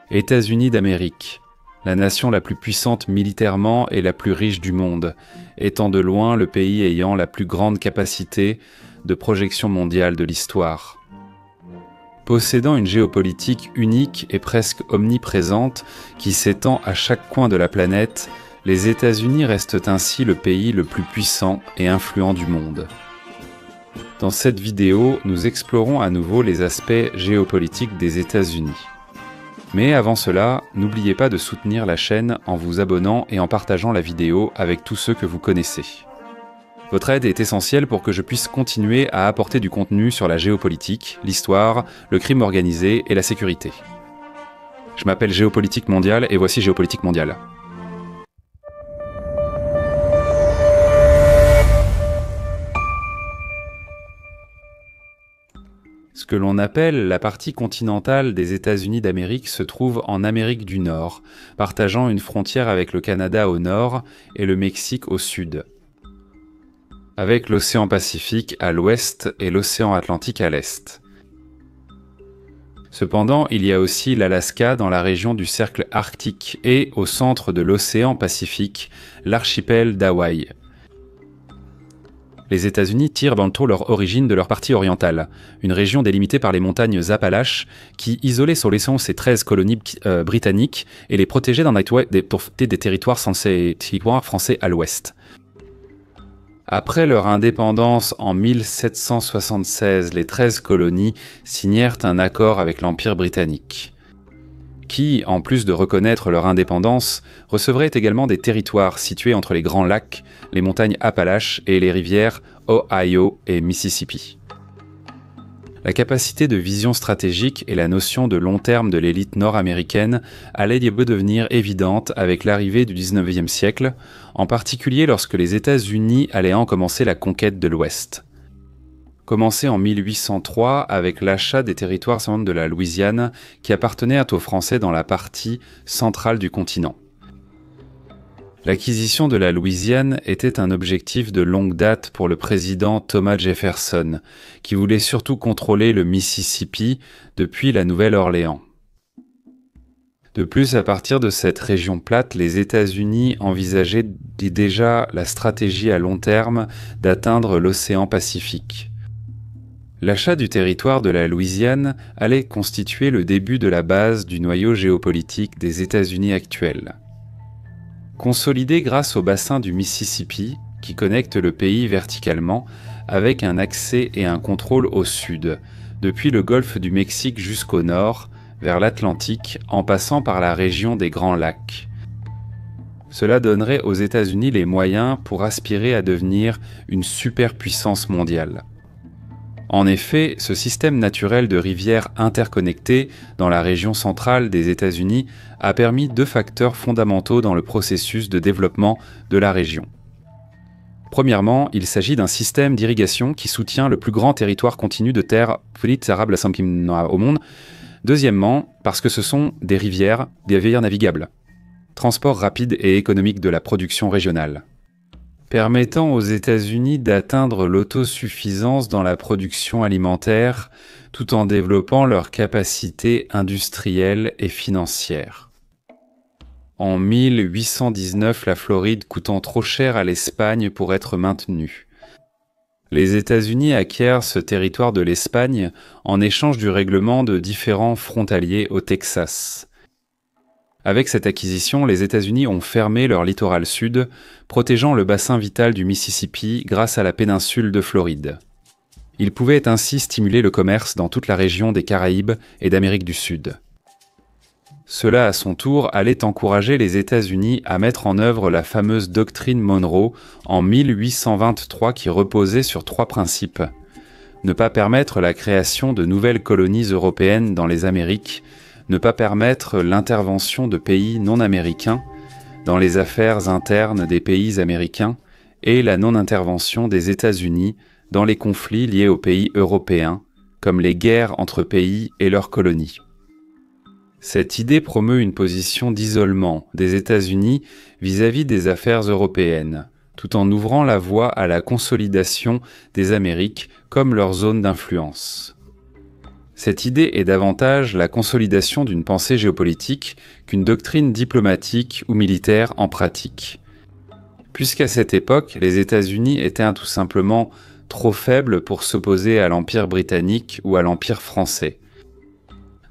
États-Unis d'Amérique, la nation la plus puissante militairement et la plus riche du monde, étant de loin le pays ayant la plus grande capacité de projection mondiale de l'histoire. Possédant une géopolitique unique et presque omniprésente qui s'étend à chaque coin de la planète, les États-Unis restent ainsi le pays le plus puissant et influent du monde. Dans cette vidéo, nous explorons à nouveau les aspects géopolitiques des États-Unis. Mais avant cela, n'oubliez pas de soutenir la chaîne en vous abonnant et en partageant la vidéo avec tous ceux que vous connaissez. Votre aide est essentielle pour que je puisse continuer à apporter du contenu sur la géopolitique, l'histoire, le crime organisé et la sécurité. Je m'appelle Géopolitique Mondiale et voici Géopolitique Mondiale. Ce que l'on appelle la partie continentale des États-Unis d'Amérique se trouve en Amérique du Nord, partageant une frontière avec le Canada au nord et le Mexique au sud, avec l'océan Pacifique à l'ouest et l'océan Atlantique à l'est. Cependant, il y a aussi l'Alaska dans la région du cercle arctique et au centre de l'océan Pacifique, l'archipel d'Hawaï. Les États-Unis tirent bientôt leur origine de leur partie orientale, une région délimitée par les montagnes Appalaches qui, isolées sur l'océan ces 13 colonies britanniques et les protégeaient d'un nettoyage des territoires français à l'ouest. Après leur indépendance en 1776, les 13 colonies signèrent un accord avec l'Empire britannique, qui, en plus de reconnaître leur indépendance, recevrait également des territoires situés entre les Grands Lacs, les montagnes Appalaches et les rivières Ohio et Mississippi. La capacité de vision stratégique et la notion de long terme de l'élite nord-américaine allaient devenir évidentes avec l'arrivée du XIXe siècle, en particulier lorsque les États-Unis allaient en commencer la conquête de l'Ouest. Commencé en 1803 avec l'achat des territoires de la Louisiane qui appartenaient aux Français dans la partie centrale du continent. L'acquisition de la Louisiane était un objectif de longue date pour le président Thomas Jefferson, qui voulait surtout contrôler le Mississippi depuis la Nouvelle-Orléans. De plus, à partir de cette région plate, les États-Unis envisageaient déjà la stratégie à long terme d'atteindre l'océan Pacifique. L'achat du territoire de la Louisiane allait constituer le début de la base du noyau géopolitique des États-Unis actuels. Consolidé grâce au bassin du Mississippi, qui connecte le pays verticalement, avec un accès et un contrôle au sud, depuis le golfe du Mexique jusqu'au nord, vers l'Atlantique, en passant par la région des Grands Lacs. Cela donnerait aux États-Unis les moyens pour aspirer à devenir une superpuissance mondiale. En effet, ce système naturel de rivières interconnectées dans la région centrale des États-Unis a permis deux facteurs fondamentaux dans le processus de développement de la région. Premièrement, il s'agit d'un système d'irrigation qui soutient le plus grand territoire continu de terre arable au monde. Deuxièmement, parce que ce sont des rivières navigables. Transport rapide et économique de la production régionale, permettant aux États-Unis d'atteindre l'autosuffisance dans la production alimentaire tout en développant leurs capacités industrielles et financières. En 1819, la Floride coûtant trop cher à l'Espagne pour être maintenue. Les États-Unis acquièrent ce territoire de l'Espagne en échange du règlement de différends frontaliers au Texas. Avec cette acquisition, les États-Unis ont fermé leur littoral sud, protégeant le bassin vital du Mississippi grâce à la péninsule de Floride. Ils pouvaient ainsi stimuler le commerce dans toute la région des Caraïbes et d'Amérique du Sud. Cela, à son tour, allait encourager les États-Unis à mettre en œuvre la fameuse doctrine Monroe en 1823 qui reposait sur trois principes. Ne pas permettre la création de nouvelles colonies européennes dans les Amériques, ne pas permettre l'intervention de pays non américains dans les affaires internes des pays américains et la non-intervention des États-Unis dans les conflits liés aux pays européens, comme les guerres entre pays et leurs colonies. Cette idée promeut une position d'isolement des États-Unis vis-à-vis des affaires européennes, tout en ouvrant la voie à la consolidation des Amériques comme leur zone d'influence. Cette idée est davantage la consolidation d'une pensée géopolitique qu'une doctrine diplomatique ou militaire en pratique. Puisqu'à cette époque, les États-Unis étaient tout simplement trop faibles pour s'opposer à l'Empire britannique ou à l'Empire français.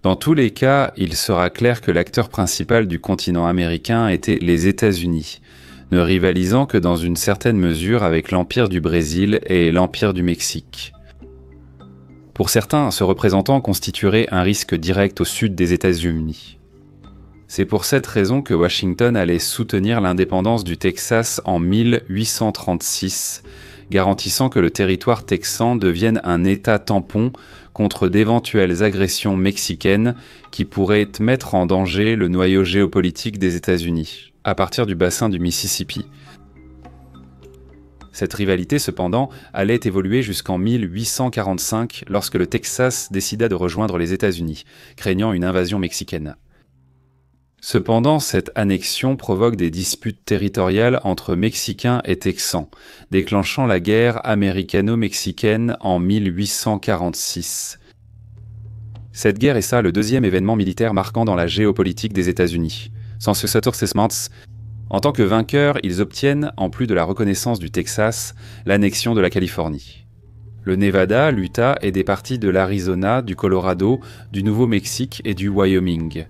Dans tous les cas, il sera clair que l'acteur principal du continent américain était les États-Unis, ne rivalisant que dans une certaine mesure avec l'Empire du Brésil et l'Empire du Mexique. Pour certains, ce représentant constituerait un risque direct au sud des États-Unis. C'est pour cette raison que Washington allait soutenir l'indépendance du Texas en 1836, garantissant que le territoire texan devienne un État tampon contre d'éventuelles agressions mexicaines qui pourraient mettre en danger le noyau géopolitique des États-Unis, à partir du bassin du Mississippi. Cette rivalité, cependant, allait évoluer jusqu'en 1845, lorsque le Texas décida de rejoindre les États-Unis, craignant une invasion mexicaine. Cependant, cette annexion provoque des disputes territoriales entre Mexicains et Texans, déclenchant la guerre américano-mexicaine en 1846. Cette guerre est ça le deuxième événement militaire marquant dans la géopolitique des États-Unis. Sans ce En tant que vainqueurs, ils obtiennent, en plus de la reconnaissance du Texas, l'annexion de la Californie. Le Nevada, l'Utah et des parties de l'Arizona, du Colorado, du Nouveau-Mexique et du Wyoming.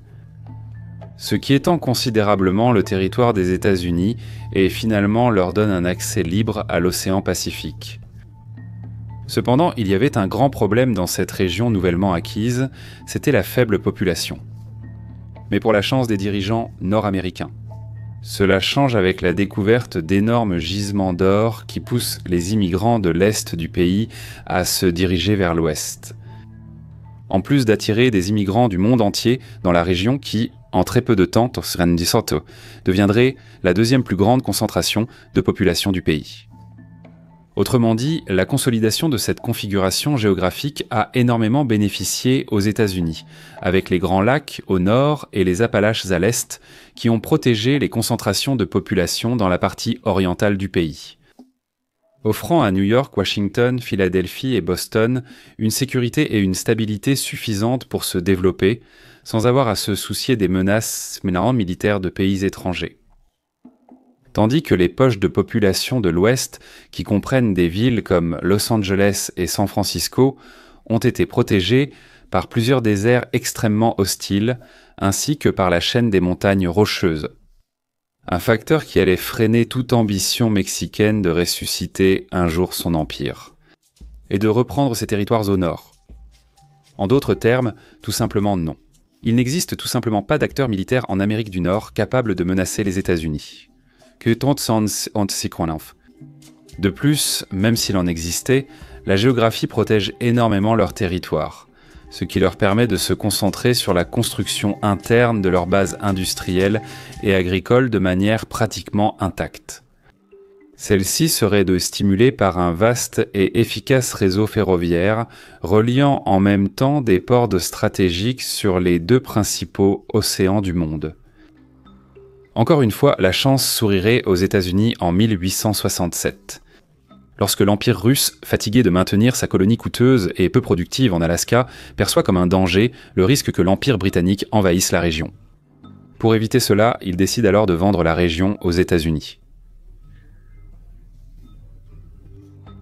Ce qui étend considérablement le territoire des États-Unis et finalement leur donne un accès libre à l'océan Pacifique. Cependant, il y avait un grand problème dans cette région nouvellement acquise, c'était la faible population. Mais pour la chance des dirigeants nord-américains. Cela change avec la découverte d'énormes gisements d'or qui poussent les immigrants de l'est du pays à se diriger vers l'ouest. En plus d'attirer des immigrants du monde entier dans la région qui, en très peu de temps, deviendrait la deuxième plus grande concentration de population du pays. Autrement dit, la consolidation de cette configuration géographique a énormément bénéficié aux États-Unis, avec les Grands Lacs au nord et les Appalaches à l'est, qui ont protégé les concentrations de population dans la partie orientale du pays. Offrant à New York, Washington, Philadelphie et Boston une sécurité et une stabilité suffisantes pour se développer, sans avoir à se soucier des menaces militaires de pays étrangers. Tandis que les poches de population de l'Ouest, qui comprennent des villes comme Los Angeles et San Francisco, ont été protégées par plusieurs déserts extrêmement hostiles, ainsi que par la chaîne des montagnes rocheuses. Un facteur qui allait freiner toute ambition mexicaine de ressusciter un jour son empire, et de reprendre ses territoires au nord. En d'autres termes, tout simplement non. Il n'existe tout simplement pas d'acteurs militaires en Amérique du Nord capables de menacer les États-Unis. De plus, même s'il en existait, la géographie protège énormément leur territoire, ce qui leur permet de se concentrer sur la construction interne de leur base industrielle et agricole de manière pratiquement intacte. Celle-ci serait stimulée par un vaste et efficace réseau ferroviaire reliant en même temps des ports stratégiques sur les deux principaux océans du monde. Encore une fois, la chance sourirait aux États-Unis en 1867. Lorsque l'Empire russe, fatigué de maintenir sa colonie coûteuse et peu productive en Alaska, perçoit comme un danger le risque que l'Empire britannique envahisse la région. Pour éviter cela, il décide alors de vendre la région aux États-Unis.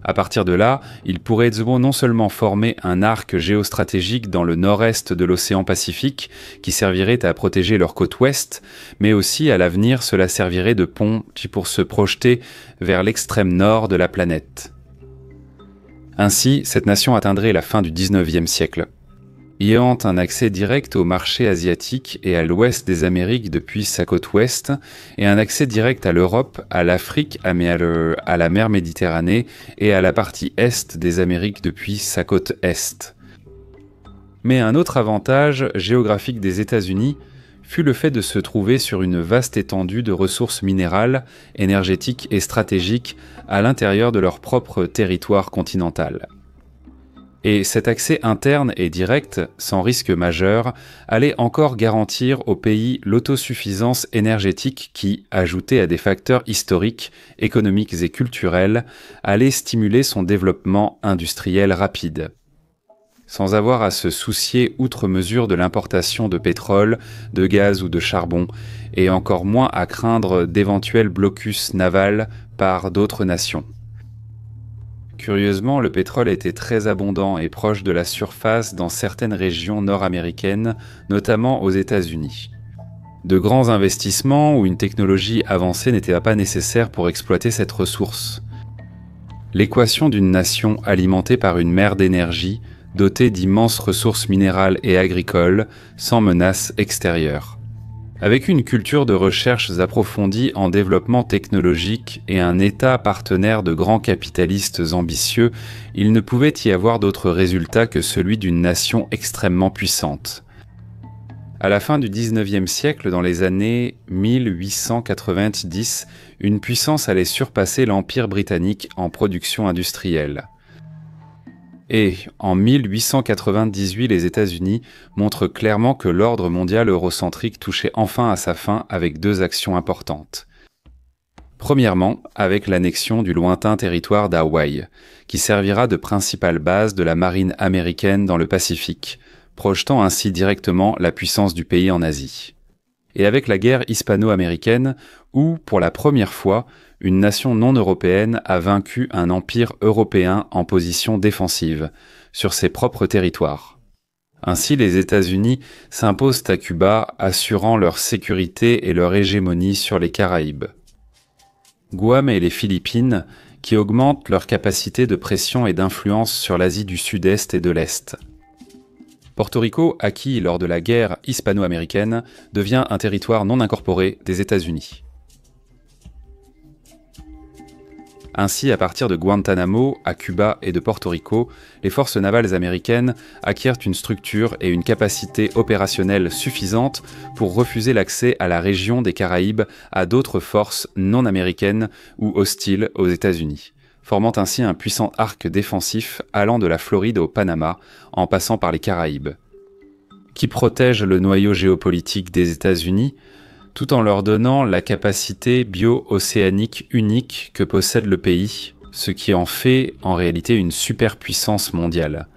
À partir de là, il pourrait non seulement former un arc géostratégique dans le nord-est de l'océan Pacifique qui servirait à protéger leur côte ouest, mais aussi à l'avenir cela servirait de pont pour se projeter vers l'extrême nord de la planète. Ainsi, cette nation atteindrait la fin du XIXe siècle. Ayant un accès direct au marché asiatique et à l'ouest des Amériques depuis sa côte ouest, et un accès direct à l'Europe, à l'Afrique, à la mer Méditerranée et à la partie est des Amériques depuis sa côte est. Mais un autre avantage géographique des États-Unis fut le fait de se trouver sur une vaste étendue de ressources minérales, énergétiques et stratégiques à l'intérieur de leur propre territoire continental. Et cet accès interne et direct, sans risque majeur, allait encore garantir au pays l'autosuffisance énergétique qui, ajoutée à des facteurs historiques, économiques et culturels, allait stimuler son développement industriel rapide. sans avoir à se soucier outre mesure de l'importation de pétrole, de gaz ou de charbon, et encore moins à craindre d'éventuels blocus navals par d'autres nations. Curieusement, le pétrole était très abondant et proche de la surface dans certaines régions nord-américaines, notamment aux États-Unis. De grands investissements ou une technologie avancée n'étaient pas nécessaires pour exploiter cette ressource. L'équation d'une nation alimentée par une mer d'énergie, dotée d'immenses ressources minérales et agricoles, sans menace extérieure. Avec une culture de recherches approfondies en développement technologique et un État partenaire de grands capitalistes ambitieux, il ne pouvait y avoir d'autre résultat que celui d'une nation extrêmement puissante. À la fin du XIXe siècle, dans les années 1890, une puissance allait surpasser l'Empire britannique en production industrielle. Et en 1898, les États-Unis montrent clairement que l'ordre mondial eurocentrique touchait enfin à sa fin avec deux actions importantes. Premièrement, avec l'annexion du lointain territoire d'Hawaï, qui servira de principale base de la marine américaine dans le Pacifique, projetant ainsi directement la puissance du pays en Asie. Et avec la guerre hispano-américaine, où, pour la première fois, une nation non européenne a vaincu un empire européen en position défensive, sur ses propres territoires. Ainsi, les États-Unis s'imposent à Cuba, assurant leur sécurité et leur hégémonie sur les Caraïbes. Guam et les Philippines, qui augmentent leur capacité de pression et d'influence sur l'Asie du Sud-Est et de l'Est. Porto Rico, acquis lors de la guerre hispano-américaine, devient un territoire non incorporé des États-Unis. Ainsi, à partir de Guantanamo, à Cuba et de Porto Rico, les forces navales américaines acquièrent une structure et une capacité opérationnelle suffisantes pour refuser l'accès à la région des Caraïbes à d'autres forces non américaines ou hostiles aux États-Unis, formant ainsi un puissant arc défensif allant de la Floride au Panama, en passant par les Caraïbes, qui protège le noyau géopolitique des États-Unis, tout en leur donnant la capacité bio-océanique unique que possède le pays, ce qui en fait en réalité une superpuissance mondiale.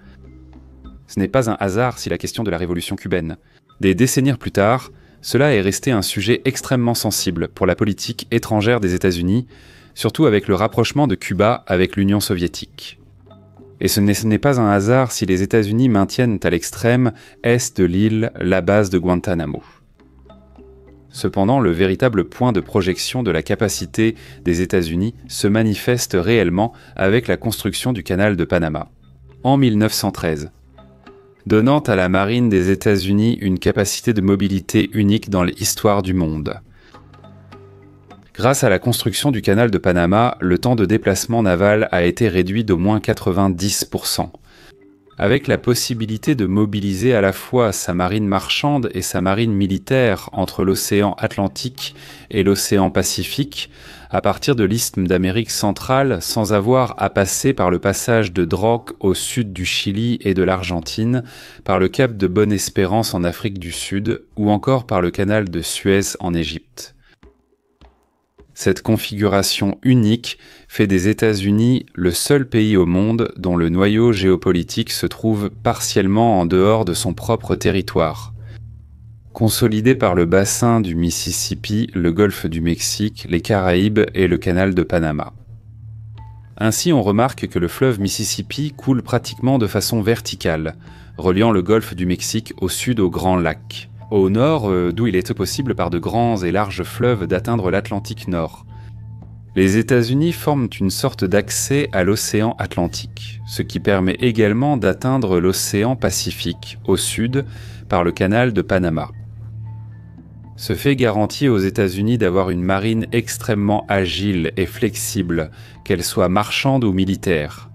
Ce n'est pas un hasard si la question de la révolution cubaine. Des décennies plus tard, cela est resté un sujet extrêmement sensible pour la politique étrangère des États-Unis, surtout avec le rapprochement de Cuba avec l'Union soviétique. Et ce n'est pas un hasard si les États-Unis maintiennent à l'extrême est de l'île la base de Guantanamo. Cependant, le véritable point de projection de la capacité des États-Unis se manifeste réellement avec la construction du canal de Panama, en 1913, donnant à la marine des États-Unis une capacité de mobilité unique dans l'histoire du monde. Grâce à la construction du canal de Panama, le temps de déplacement naval a été réduit d'au moins 90%. Avec la possibilité de mobiliser à la fois sa marine marchande et sa marine militaire entre l'océan Atlantique et l'océan Pacifique, à partir de l'isthme d'Amérique centrale, sans avoir à passer par le passage de Drake au sud du Chili et de l'Argentine, par le cap de Bonne-Espérance en Afrique du Sud, ou encore par le canal de Suez en Égypte. Cette configuration unique fait des États-Unis le seul pays au monde dont le noyau géopolitique se trouve partiellement en dehors de son propre territoire. Consolidé par le bassin du Mississippi, le golfe du Mexique, les Caraïbes et le canal de Panama. Ainsi, on remarque que le fleuve Mississippi coule pratiquement de façon verticale, reliant le golfe du Mexique au sud au Grand Lac. Au nord, d'où il est possible par de grands et larges fleuves d'atteindre l'Atlantique Nord. Les États-Unis forment une sorte d'accès à l'océan Atlantique, ce qui permet également d'atteindre l'océan Pacifique, au sud, par le canal de Panama. Ce fait garantit aux États-Unis d'avoir une marine extrêmement agile et flexible, qu'elle soit marchande ou militaire.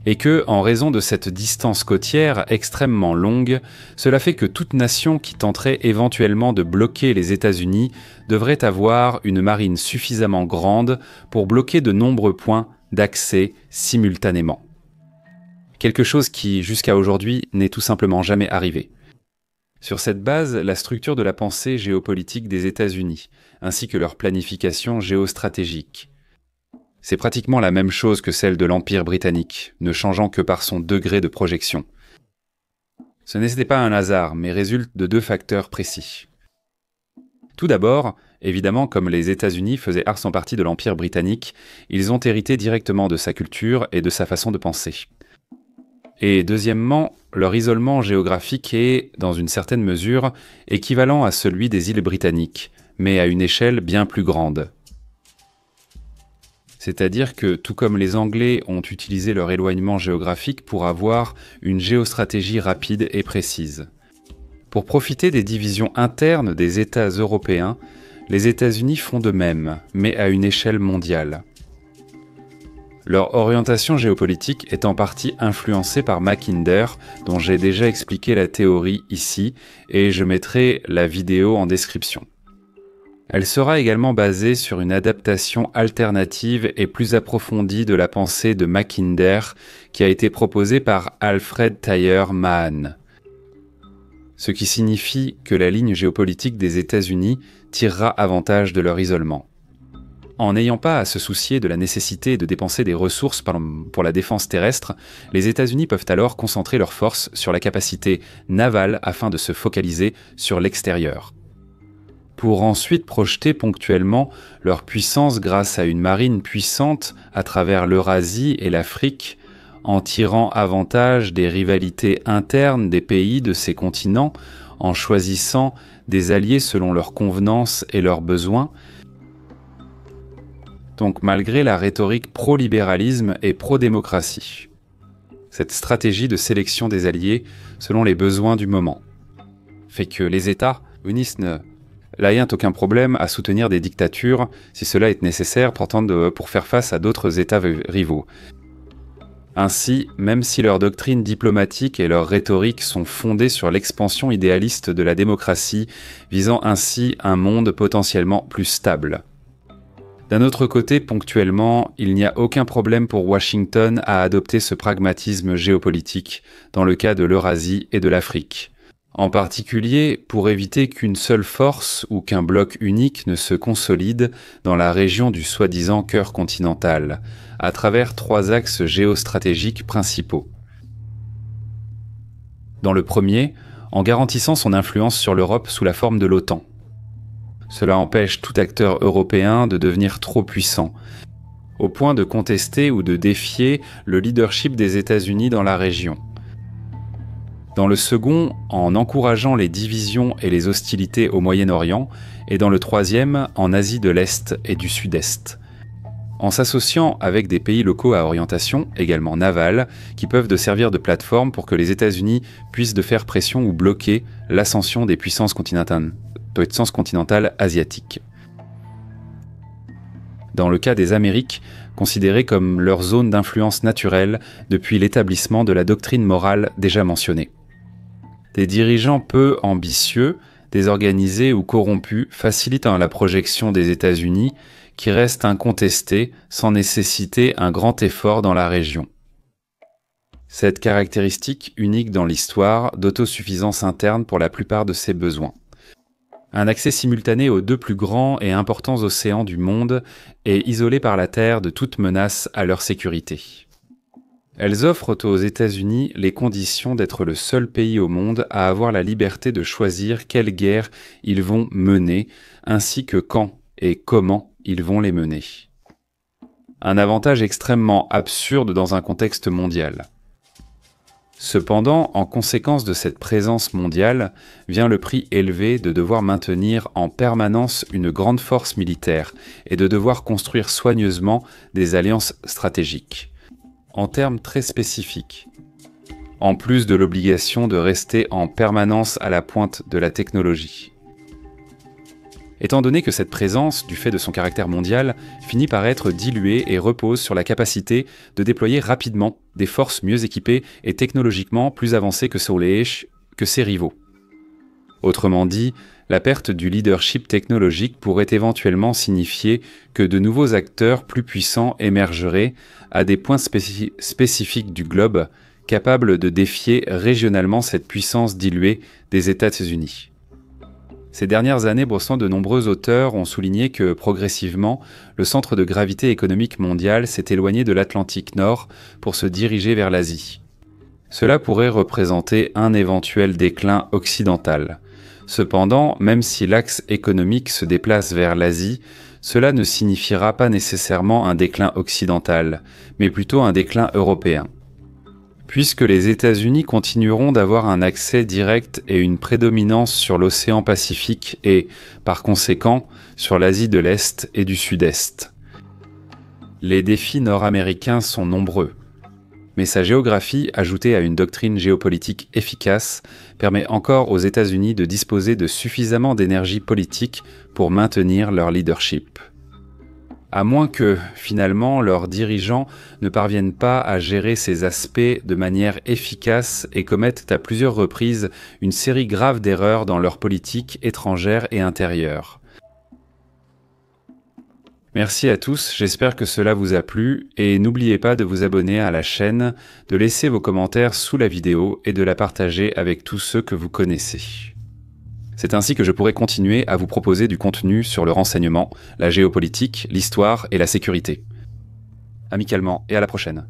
Et que, en raison de cette distance côtière extrêmement longue, cela fait que toute nation qui tenterait éventuellement de bloquer les États-Unis devrait avoir une marine suffisamment grande pour bloquer de nombreux points d'accès simultanément. Quelque chose qui, jusqu'à aujourd'hui, n'est tout simplement jamais arrivé. Sur cette base, la structure de la pensée géopolitique des États-Unis, ainsi que leur planification géostratégique. C'est pratiquement la même chose que celle de l'Empire britannique, ne changeant que par son degré de projection. Ce n'était pas un hasard, mais résulte de deux facteurs précis. Tout d'abord, évidemment, comme les États-Unis faisaient en partie de l'Empire britannique, ils ont hérité directement de sa culture et de sa façon de penser. Et deuxièmement, leur isolement géographique est, dans une certaine mesure, équivalent à celui des îles britanniques, mais à une échelle bien plus grande. C'est-à-dire que, tout comme les Anglais ont utilisé leur éloignement géographique pour avoir une géostratégie rapide et précise. Pour profiter des divisions internes des États européens, les États-Unis font de même, mais à une échelle mondiale. Leur orientation géopolitique est en partie influencée par Mackinder, dont j'ai déjà expliqué la théorie ici, et je mettrai la vidéo en description. Elle sera également basée sur une adaptation alternative et plus approfondie de la pensée de Mackinder, qui a été proposée par Alfred Thayer Mahan. Ce qui signifie que la ligne géopolitique des États-Unis tirera avantage de leur isolement. En n'ayant pas à se soucier de la nécessité de dépenser des ressources pour la défense terrestre, les États-Unis peuvent alors concentrer leurs forces sur la capacité navale afin de se focaliser sur l'extérieur. Pour ensuite projeter ponctuellement leur puissance grâce à une marine puissante à travers l'Eurasie et l'Afrique, en tirant avantage des rivalités internes des pays de ces continents, en choisissant des alliés selon leurs convenances et leurs besoins. Donc malgré la rhétorique pro-libéralisme et pro-démocratie. Cette stratégie de sélection des alliés selon les besoins du moment fait que les États unissent n'ayant aucun problème à soutenir des dictatures si cela est nécessaire pour faire face à d'autres États rivaux. Ainsi, même si leur doctrine diplomatique et leur rhétorique sont fondées sur l'expansion idéaliste de la démocratie, visant ainsi un monde potentiellement plus stable. D'un autre côté, ponctuellement, il n'y a aucun problème pour Washington à adopter ce pragmatisme géopolitique dans le cas de l'Eurasie et de l'Afrique. En particulier, pour éviter qu'une seule force ou qu'un bloc unique ne se consolide dans la région du soi-disant cœur continental, à travers trois axes géostratégiques principaux. Dans le premier, en garantissant son influence sur l'Europe sous la forme de l'OTAN. Cela empêche tout acteur européen de devenir trop puissant, au point de contester ou de défier le leadership des États-Unis dans la région. Dans le second, en encourageant les divisions et les hostilités au Moyen-Orient, et dans le troisième, en Asie de l'Est et du Sud-Est. En s'associant avec des pays locaux à orientation, également navale, qui peuvent servir de plateforme pour que les États-Unis puissent faire pression ou bloquer l'ascension des puissances continentales asiatiques. Dans le cas des Amériques, considérées comme leur zone d'influence naturelle depuis l'établissement de la doctrine morale déjà mentionnée. Des dirigeants peu ambitieux, désorganisés ou corrompus facilitent la projection des États-Unis, qui reste incontestée sans nécessiter un grand effort dans la région. Cette caractéristique unique dans l'histoire d'autosuffisance interne pour la plupart de ses besoins. Un accès simultané aux deux plus grands et importants océans du monde est isolé par la Terre de toute menace à leur sécurité. Elles offrent aux États-Unis les conditions d'être le seul pays au monde à avoir la liberté de choisir quelle guerre ils vont mener, ainsi que quand et comment ils vont les mener. Un avantage extrêmement absurde dans un contexte mondial. Cependant, en conséquence de cette présence mondiale, vient le prix élevé de devoir maintenir en permanence une grande force militaire et de devoir construire soigneusement des alliances stratégiques. En termes très spécifiques. En plus de l'obligation de rester en permanence à la pointe de la technologie. Étant donné que cette présence, du fait de son caractère mondial, finit par être diluée et repose sur la capacité de déployer rapidement des forces mieux équipées et technologiquement plus avancées que ses rivaux. Autrement dit, la perte du leadership technologique pourrait éventuellement signifier que de nouveaux acteurs plus puissants émergeraient à des points spécifiques du globe, capables de défier régionalement cette puissance diluée des États-Unis. Ces dernières années, de nombreux auteurs ont souligné que, progressivement, le centre de gravité économique mondial s'est éloigné de l'Atlantique Nord pour se diriger vers l'Asie. Cela pourrait représenter un éventuel déclin occidental. Cependant, même si l'axe économique se déplace vers l'Asie, cela ne signifiera pas nécessairement un déclin occidental, mais plutôt un déclin européen. Puisque les États-Unis continueront d'avoir un accès direct et une prédominance sur l'océan Pacifique et, par conséquent, sur l'Asie de l'Est et du Sud-Est. Les défis nord-américains sont nombreux. Mais sa géographie, ajoutée à une doctrine géopolitique efficace, permet encore aux États-Unis de disposer de suffisamment d'énergie politique pour maintenir leur leadership. À moins que, finalement, leurs dirigeants ne parviennent pas à gérer ces aspects de manière efficace et commettent à plusieurs reprises une série grave d'erreurs dans leur politique étrangère et intérieure. Merci à tous, j'espère que cela vous a plu et n'oubliez pas de vous abonner à la chaîne, de laisser vos commentaires sous la vidéo et de la partager avec tous ceux que vous connaissez. C'est ainsi que je pourrai continuer à vous proposer du contenu sur le renseignement, la géopolitique, l'histoire et la sécurité. Amicalement et à la prochaine.